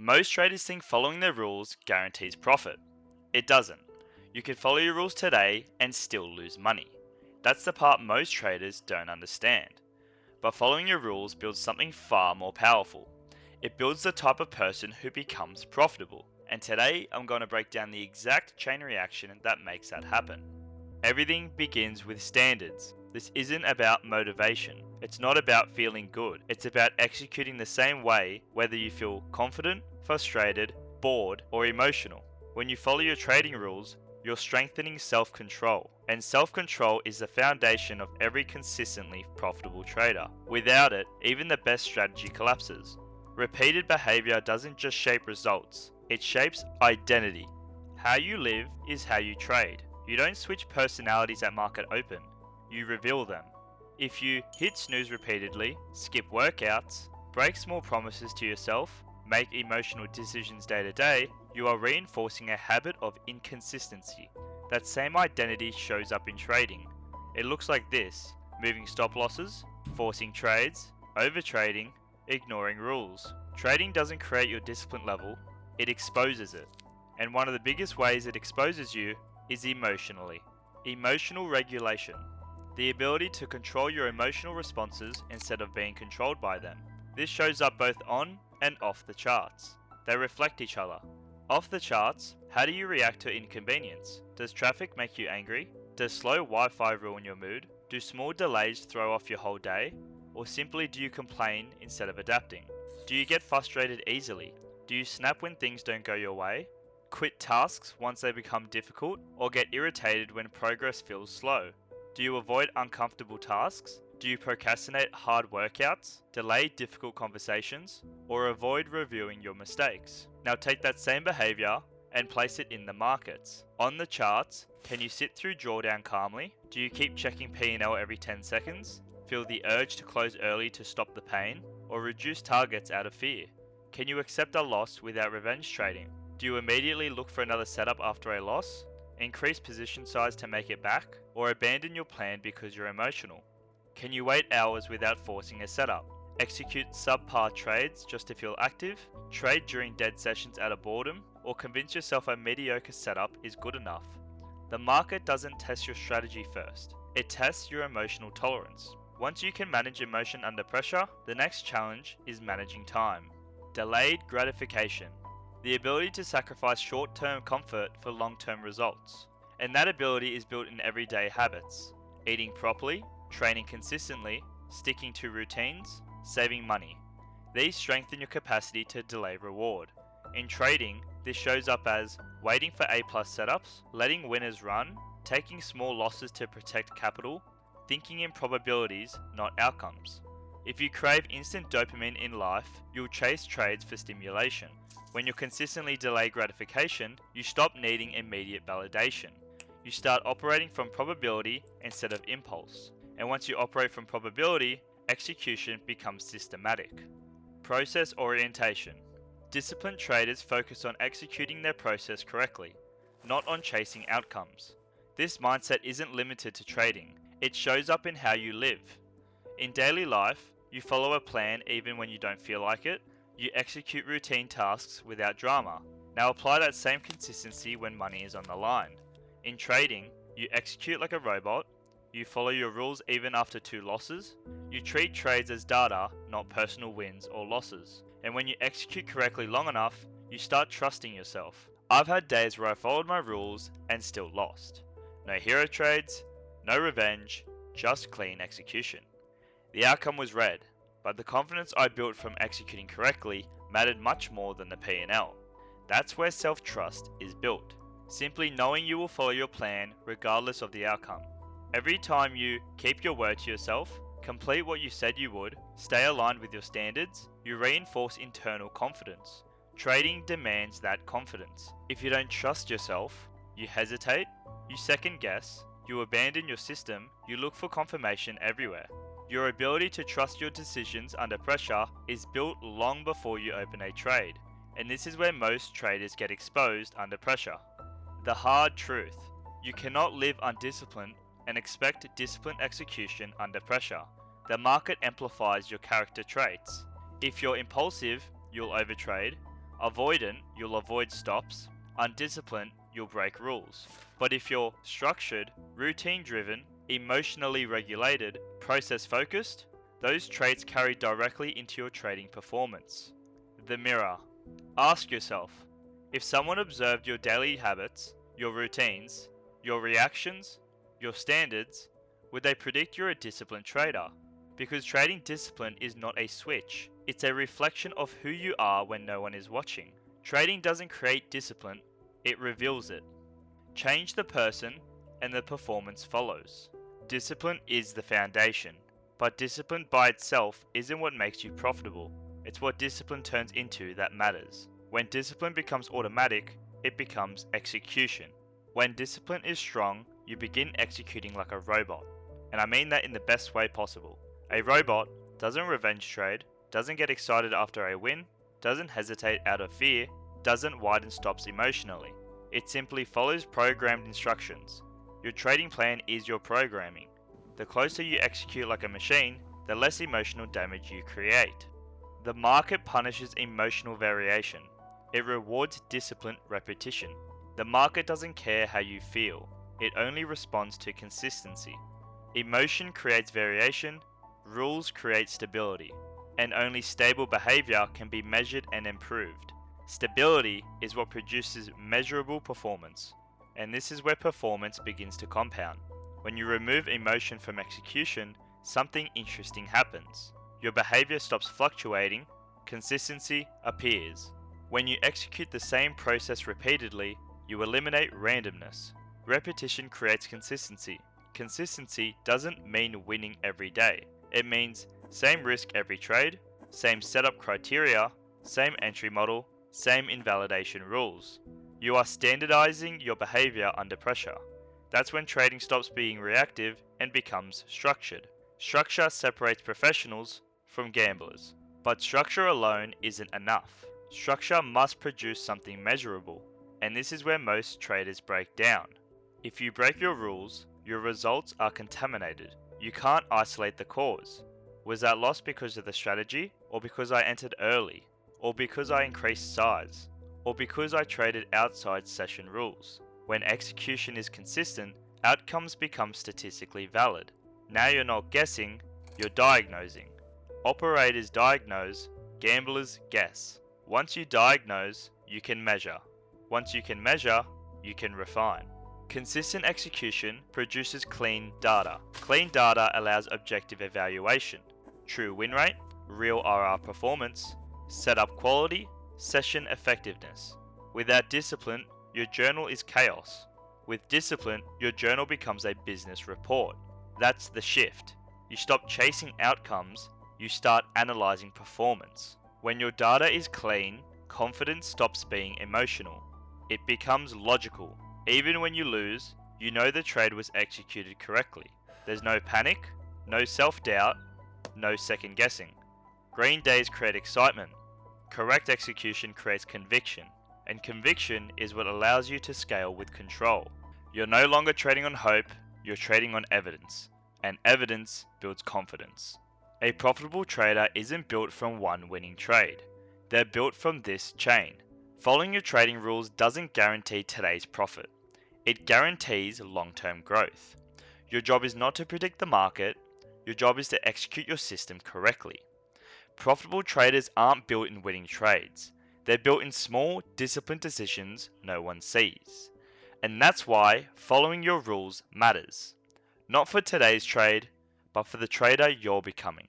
Most traders think following their rules guarantees profit. It doesn't. You can follow your rules today and still lose money. That's the part most traders don't understand. But following your rules builds something far more powerful. It builds the type of person who becomes profitable. And today I'm going to break down the exact chain reaction that makes that happen. Everything begins with standards. This isn't about motivation. It's not about feeling good. It's about executing the same way whether you feel confident, frustrated, bored, or emotional. When you follow your trading rules, you're strengthening self-control. And self-control is the foundation of every consistently profitable trader. Without it, even the best strategy collapses. Repeated behavior doesn't just shape results, it shapes identity. How you live is how you trade. You don't switch personalities at market open, you reveal them. If you hit snooze repeatedly, skip workouts, break small promises to yourself, make emotional decisions day to day, you are reinforcing a habit of inconsistency. That same identity shows up in trading. It looks like this: moving stop losses, forcing trades, overtrading, ignoring rules. Trading doesn't create your discipline level, it exposes it. And one of the biggest ways it exposes you is emotionally. Emotional regulation. The ability to control your emotional responses instead of being controlled by them. This shows up both on and off the charts. They reflect each other. Off the charts, how do you react to inconvenience? Does traffic make you angry? Does slow Wi-Fi ruin your mood? Do small delays throw off your whole day? Or simply do you complain instead of adapting? Do you get frustrated easily? Do you snap when things don't go your way? Quit tasks once they become difficult, or get irritated when progress feels slow? Do you avoid uncomfortable tasks? Do you procrastinate hard workouts, delay difficult conversations, or avoid reviewing your mistakes? Now take that same behavior and place it in the markets. On the charts, can you sit through drawdown calmly? Do you keep checking P&L every 10 seconds? Feel the urge to close early to stop the pain, or reduce targets out of fear? Can you accept a loss without revenge trading? Do you immediately look for another setup after a loss? Increase position size to make it back? Or abandon your plan because you're emotional? Can you wait hours without forcing a setup? Execute subpar trades just to feel active? Trade during dead sessions out of boredom? Or convince yourself a mediocre setup is good enough? The market doesn't test your strategy first. It tests your emotional tolerance. Once you can manage emotion under pressure, the next challenge is managing time. Delayed gratification. The ability to sacrifice short-term comfort for long-term results. And that ability is built in everyday habits. Eating properly, training consistently, sticking to routines, saving money. These strengthen your capacity to delay reward. In trading, this shows up as waiting for A+ setups, letting winners run, taking small losses to protect capital, thinking in probabilities, not outcomes. If you crave instant dopamine in life, you'll chase trades for stimulation. When you consistently delay gratification, you stop needing immediate validation. You start operating from probability instead of impulse. And once you operate from probability, execution becomes systematic. Process orientation. Disciplined traders focus on executing their process correctly, not on chasing outcomes. This mindset isn't limited to trading. It shows up in how you live. In daily life, you follow a plan even when you don't feel like it. You execute routine tasks without drama. Now apply that same consistency when money is on the line. In trading, you execute like a robot. You follow your rules even after 2 losses. You treat trades as data, not personal wins or losses. And when you execute correctly long enough, you start trusting yourself. I've had days where I followed my rules and still lost. No hero trades, no revenge, just clean execution. The outcome was red, but the confidence I built from executing correctly mattered much more than the P&L. That's where self-trust is built. Simply knowing you will follow your plan regardless of the outcome. Every time you keep your word to yourself, complete what you said you would, stay aligned with your standards, you reinforce internal confidence. Trading demands that confidence. If you don't trust yourself, you hesitate, you second guess, you abandon your system, you look for confirmation everywhere. Your ability to trust your decisions under pressure is built long before you open a trade, and this is where most traders get exposed under pressure. The hard truth: you cannot live undisciplined and expect disciplined execution under pressure. The market amplifies your character traits. If you're impulsive, you'll overtrade. Avoidant, you'll avoid stops. Undisciplined, you'll break rules. But if you're structured, routine driven, emotionally regulated, process focused, those traits carry directly into your trading performance. The mirror. Ask yourself, if someone observed your daily habits, your routines, your reactions, your standards, would they predict you're a disciplined trader? Because trading discipline is not a switch, it's a reflection of who you are when no one is watching. Trading doesn't create discipline, it reveals it. Change the person, and the performance follows. Discipline is the foundation, but discipline by itself isn't what makes you profitable. It's what discipline turns into that matters. When discipline becomes automatic, it becomes execution. When discipline is strong, you begin executing like a robot. And I mean that in the best way possible. A robot doesn't revenge trade, doesn't get excited after a win, doesn't hesitate out of fear, doesn't widen stops emotionally. It simply follows programmed instructions. Your trading plan is your programming. The closer you execute like a machine, the less emotional damage you create. The market punishes emotional variation. It rewards disciplined repetition. The market doesn't care how you feel. It only responds to consistency. Emotion creates variation, rules create stability, and only stable behavior can be measured and improved. Stability is what produces measurable performance, and this is where performance begins to compound. When you remove emotion from execution, something interesting happens. Your behavior stops fluctuating, consistency appears. When you execute the same process repeatedly, you eliminate randomness. Repetition creates consistency. Consistency doesn't mean winning every day. It means same risk every trade, same setup criteria, same entry model, same invalidation rules. You are standardizing your behavior under pressure. That's when trading stops being reactive and becomes structured. Structure separates professionals from gamblers. But structure alone isn't enough. Structure must produce something measurable, and this is where most traders break down. If you break your rules, your results are contaminated. You can't isolate the cause. Was that loss because of the strategy, or because I entered early, or because I increased size, or because I traded outside session rules? When execution is consistent, outcomes become statistically valid. Now you're not guessing, you're diagnosing. Operators diagnose, gamblers guess. Once you diagnose, you can measure. Once you can measure, you can refine. Consistent execution produces clean data. Clean data allows objective evaluation. True win rate, real RR performance, setup quality, session effectiveness. Without discipline, your journal is chaos. With discipline, your journal becomes a business report. That's the shift. You stop chasing outcomes, you start analyzing performance. When your data is clean, confidence stops being emotional. It becomes logical. Even when you lose, you know the trade was executed correctly. There's no panic, no self-doubt, no second guessing. Green days create excitement. Correct execution creates conviction. And conviction is what allows you to scale with control. You're no longer trading on hope, you're trading on evidence. And evidence builds confidence. A profitable trader isn't built from one winning trade. They're built from this chain. Following your trading rules doesn't guarantee today's profit. It guarantees long-term growth. Your job is not to predict the market, your job is to execute your system correctly. Profitable traders aren't built in winning trades. They're built in small, disciplined decisions no one sees. And that's why following your rules matters. Not for today's trade, but for the trader you're becoming.